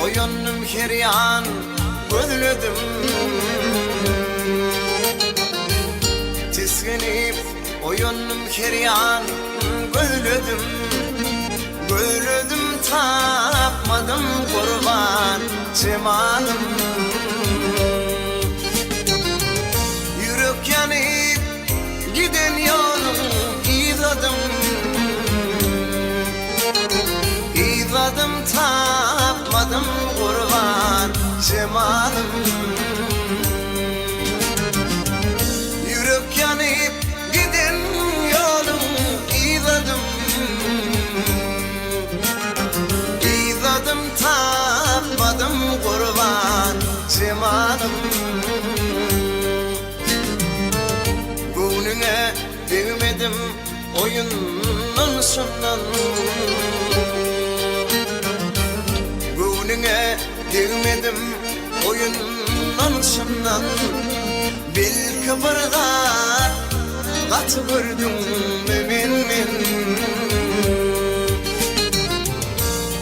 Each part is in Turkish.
Oyunum keryan gözledim Tiskinip oyunum keryan gözledim Gözledim tapmadım kurban cemalım Yürek yanıp giden yolum izladım İzladım tapmadım kurban cemalım Yürek yanıp giden yolum izladım İzladım tapmadım kurban cemalım Gönlüne değmedim oyunun sonundan Gönlüne değmedim oyunun sonundan Belki barda katı gördüm mümin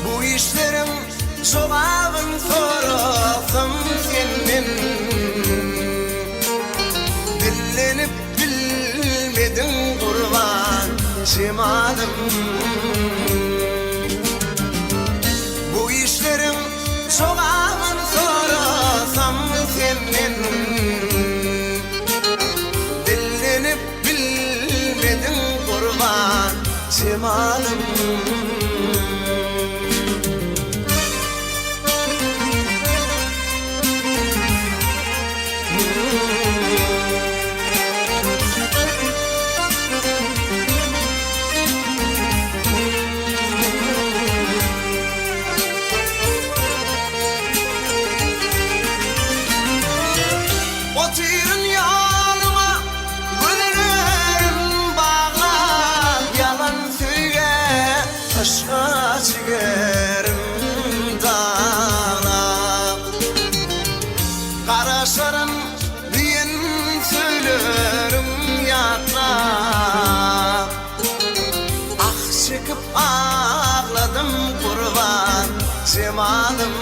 Bu işlerim sokağın sorasım senin Dillenip bilmedin kurban cemalım Bu işlerim sokağın sorasam senin Dillenip bilmedin kurban cemalım Oturun yanıma gönlüm bağlar Yalan söyle taşa çıkarım dağlar Karaşarım diyen söylerim yatlar Ah çıkıp ağladım kurban cemalım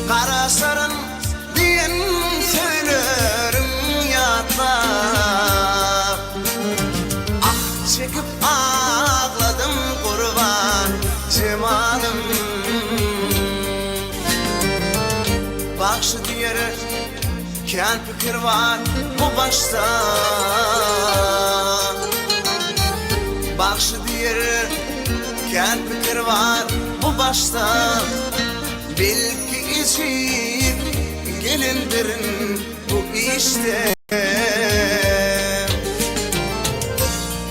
Karaşarım diyen söylerim yatlar Ah çekip ağladım kurban cemalım Bakşı diyerek kel fikir var bu başta Bakşı diyerek kel fikir var bu başta Belki içip gelindirin bu işte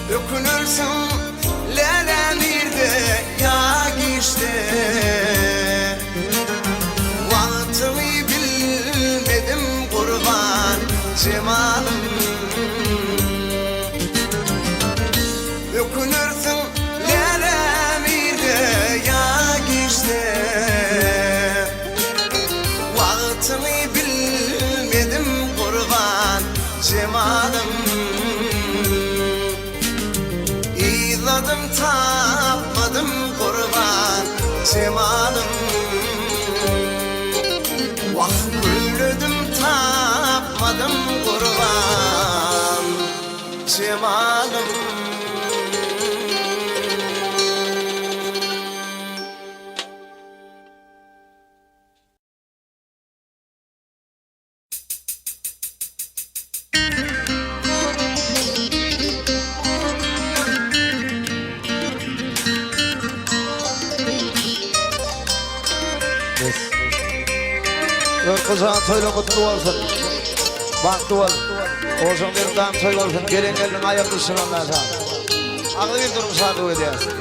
Dökünürsün lelenirde ya işte Vaktimi bilmedim kurban cemalım Dökünürsün lelenirde ya işte Vaktimi bilmedim kurban cemalım İzladım tapmadım kurban cemalım Vah gülledim tapmadım kurban cemalım Kızağın toyla kutlu olsun. Baktı ol. Olsun benim dağım toy olsun. Gelin gelin ayaklısın ondan sonra. Aklı bir durum sadık ediyorsun.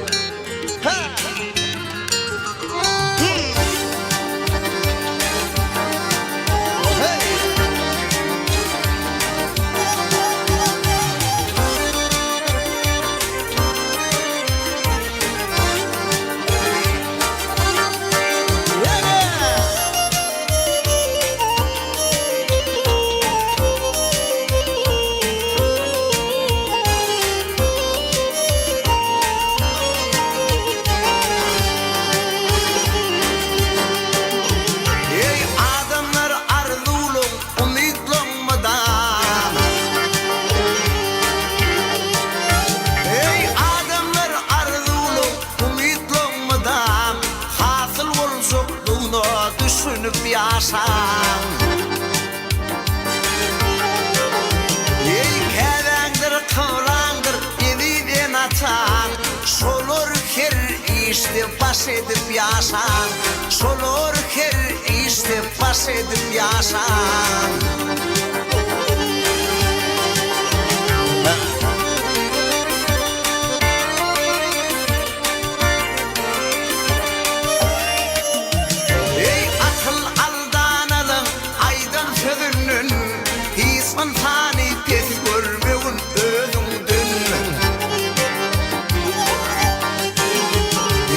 işte baş edip yaşan. Şolor her işte baş edip yaşan. Ey akıl aldanalım aydan sözünün, İsman tani pes görmevun özündün.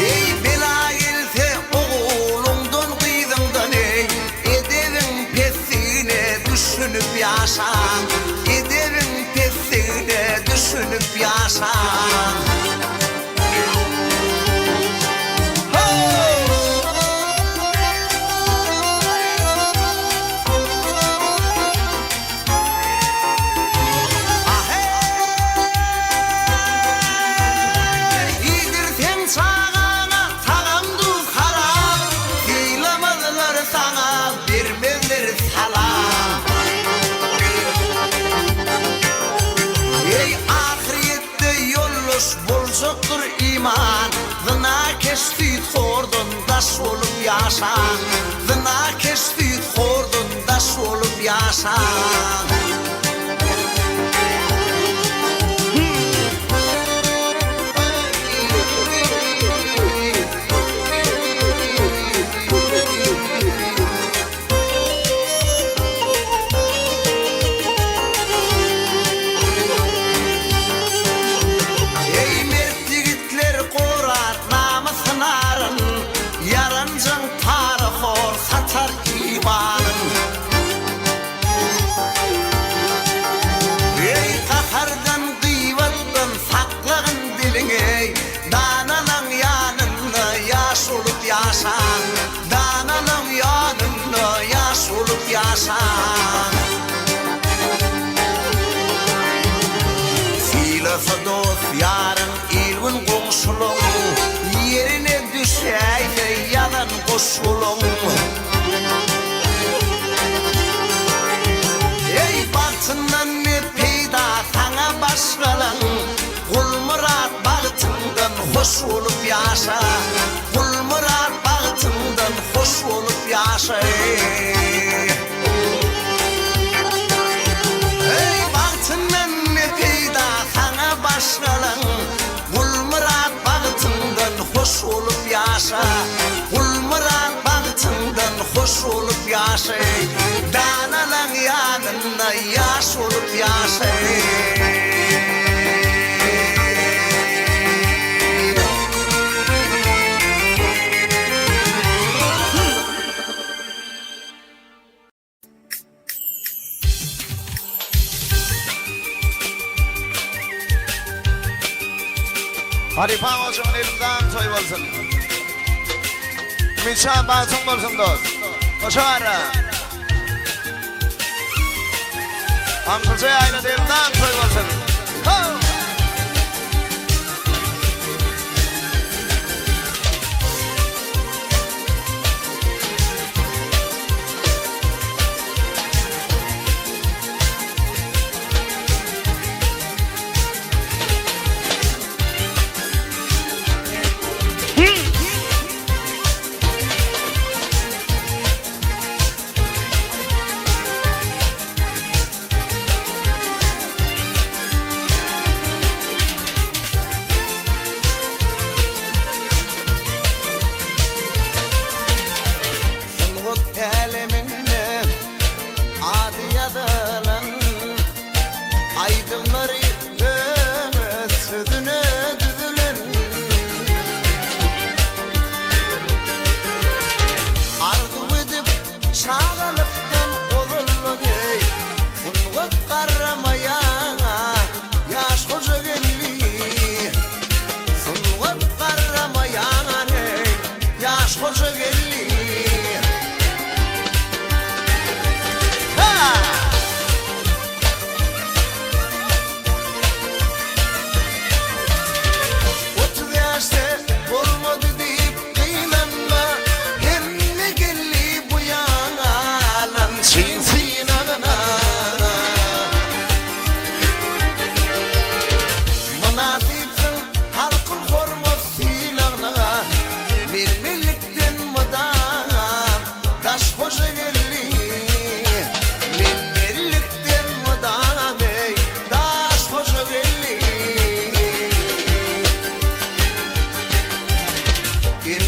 Ey bela gelse oğlundan kızından, ey edevin pesine düşünüp yaşan. Edevin pesine düşünüp yaşan. Bolcuktur iman, dına kesti kordun daş olup yaşan. Dına kesti kordun daş olup yaşan. Dananın yanında yaş olup yaşan. Filosu dost yarın ilgin komşuluğun, yerine düşeyse yalan koşulun. Ey baktından ne peyda sana başkalan, kul murat baktından hoş olup yaşa. Kul murat baktından hoş olup yaşa. Ey baktından ne peyda sana başkalan, kul murat baktından hoş olup yaşa. Kul murat baktından hoş olup yaşa. Danalan yanında yaş olup yaşa. Hadi pağocun elimden toy olsun. Ümidşan bağışın olsun dost. Koşarı. Amcıcı aynı elimden toy olsun. Ho!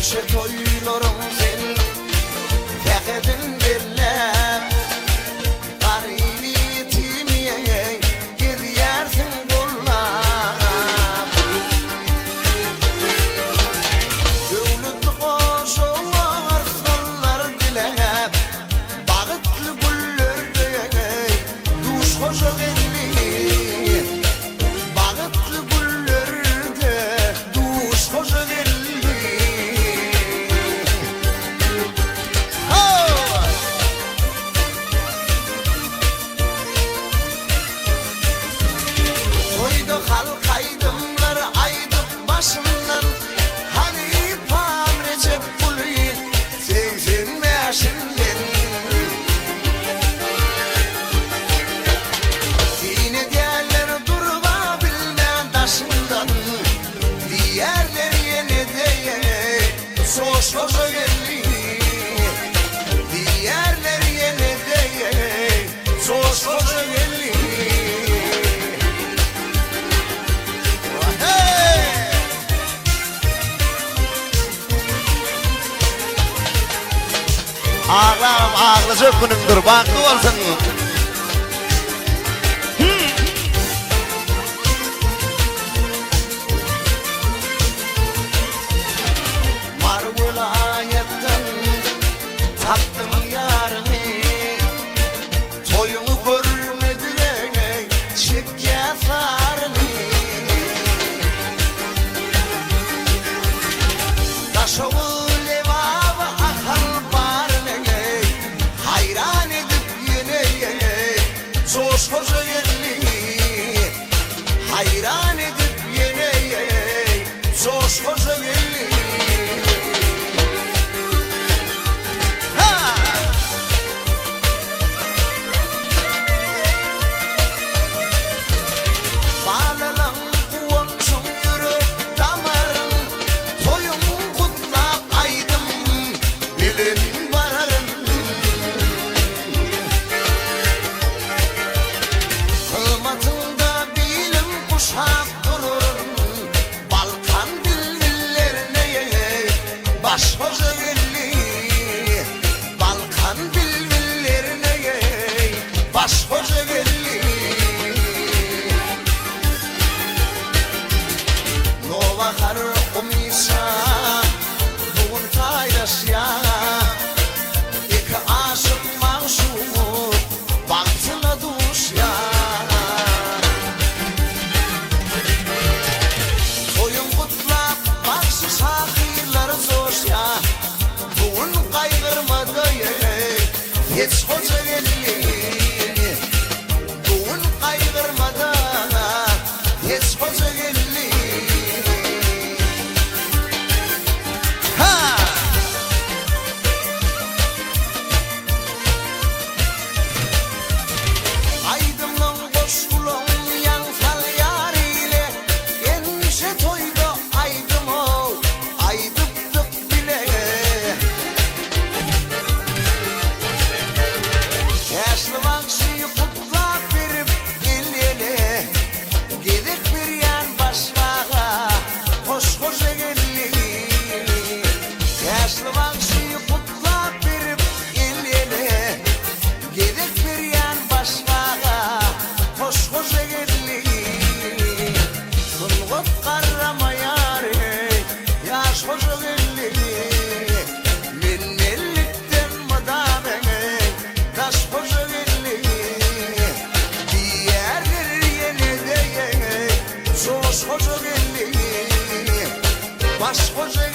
enişe toylarım sen tekedin derler Garibiyetimiye gidersin kullar Dövlüt koşular sonlar dilep Bağıtlı güllerde duş hoşa geldi Bağıtlı güllerde duş hoşa geldi Toyda halkaydımlar aydık başımdan Hani pam Recep Kulu'yu 85'inden Dine diğerler durma bilmem taşından Diğerler yine diye soş hoşa geldi Diğerler yine diye soş hoşa geldi Ağlarım ağlayacak günümdür, bankı olsun. Mar vilayetten tattım yarını Toyunu görmediler çekke sarını Taşoğlu levabı akal barını Hayran edip yine Coş hoşa geldi Hayran edip yine Coş hoşa geldi Bağlanan kuvansın yürü damarın Toyun kutlap aydım bilin vararım Kılmatında bilim kuşak durur Balkan bilvillerine baş hoca geldi Balkan bilvillerine baş hoca geldi Nova har komisa Bugün taylas ya İki aşık mansur Baktına duş ya Toyun kutlap baksız hakirler zoş ya Bugün kaygırmadı hiç hoca geldi Bugün kaygırmadı hiç hoca geldi Aydımlan boş kulağın yansal yariyle Enişe toyda aydım o aydıptık bile Yaşlı vakşıyı kutlap verip illele Gidip bir yan başlığa hoş hoşa geldi Yaşlı vakşıyı kutlap verip illele Gidip bir yan başlığa hoş hoşa geldi Sungup karama yari yaş hoşa geldi Minnelikten mıdabene taş hoşa geldi Diğerler yine de soş hoşa geldi Baş hoşa